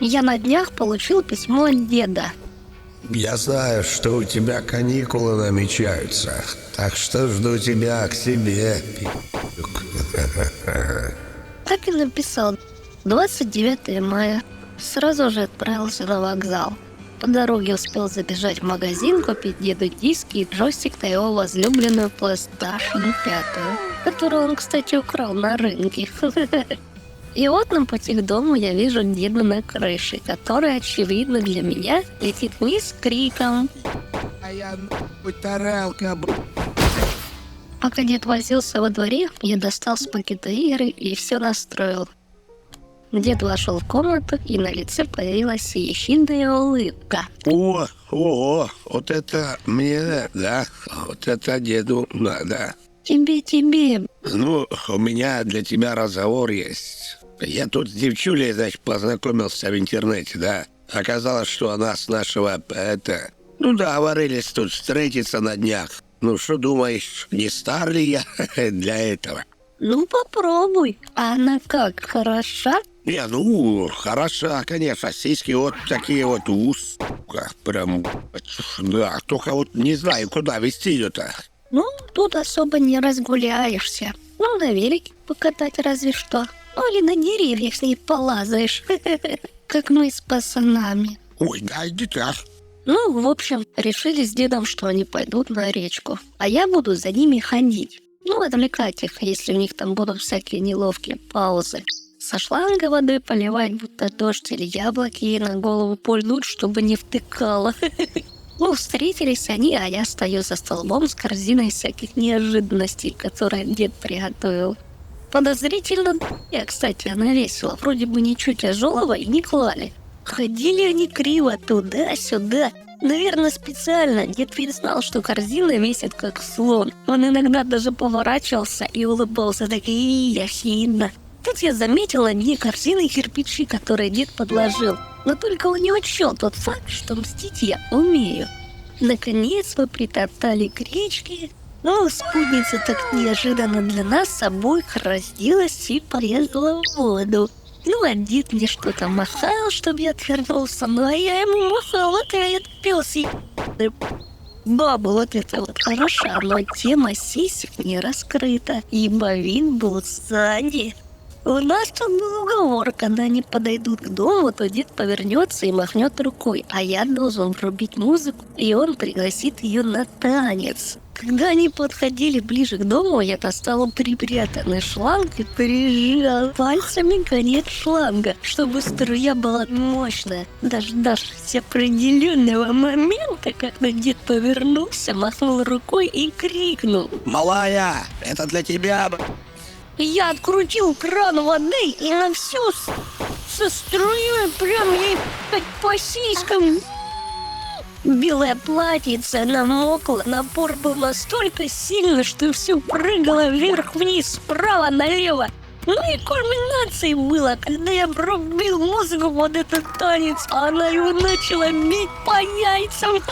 Я на днях получил письмо от деда. Я знаю, что у тебя каникулы намечаются, так что жду тебя к себе, Так и написал. 29 мая. Сразу же отправился на вокзал. По дороге успел забежать в магазин, купить деду диски и джойстик на его возлюбленную PlayStation 5, которую он, кстати, украл на рынке. И вот на пути к дому я вижу деда на крыше, который, очевидно для меня, летит вниз с криком. А я тарелка. Пока дед возился во дворе, я достал с пакета игры и все настроил. Дед вошел в комнату, и на лице появилась ехидная улыбка. О, вот это мне, да, вот это деду надо. Тебе. Ну, у меня для тебя разговор есть. Я тут с девчулей, значит, познакомился в интернете, да. Оказалось, что она с нашего, договорились тут встретиться на днях. Ну, что думаешь, не стар ли я для этого? Ну, попробуй. А она как, хороша? Не, хороша, конечно, сиськи вот такие вот прям, да, только вот не знаю, куда везти ее-то. Ну, тут особо не разгуляешься. Ну, на велике покатать разве что. Ну, или на деревьях с ней полазаешь. Как мы с пацанами. Ой, да, иди так. Ну, в общем, решили с дедом, что они пойдут на речку. А я буду за ними ходить. Ну, отвлекать их, если у них там будут всякие неловкие паузы. Со шланга водой поливать, будто дождь, или яблоки ей на голову пульнуть, чтобы не втыкало. Ну, встретились они, а я стою за столбом с корзиной всяких неожиданностей, которые дед приготовил. Подозрительно, кстати, она весила, вроде бы ничего тяжелого и не клали. Ходили они криво туда-сюда. Наверное, специально. Дед ведь знал, что корзина весит как слон. Он иногда даже поворачивался и улыбался так ехидно. Тут я заметила не корзины и кирпичи, которые дед подложил, но только у него учел тот факт, что мстить я умею. Наконец мы притоптали к речке, но спутница так неожиданно для нас с обоих разделась и полезла в воду. Ну, а дед мне что-то махал, чтобы я отвернулся, ну а я ему махал, ответ пёс. Баба вот это вот хороша, но тема сисек не раскрыта, ибо вин был сзади. У нас тут был уговор, когда они подойдут к дому, то дед повернется и махнет рукой, а я должен врубить музыку, и он пригласит ее на танец. Когда они подходили ближе к дому, я достал припрятанный шланг и прижал пальцами конец шланга, чтобы струя была мощная. Дождавшись определенного момента, когда дед повернулся, махнул рукой и крикнул: «Малая, это для тебя!» Я открутил кран воды и на всю со струей прям ей по сиськам. Белое платьице намокло, напор был настолько сильный, что все прыгало вверх-вниз, справа налево. Ну и кульминацией было, когда я пробил музыку под этот танец, а она его начала бить по яйцам.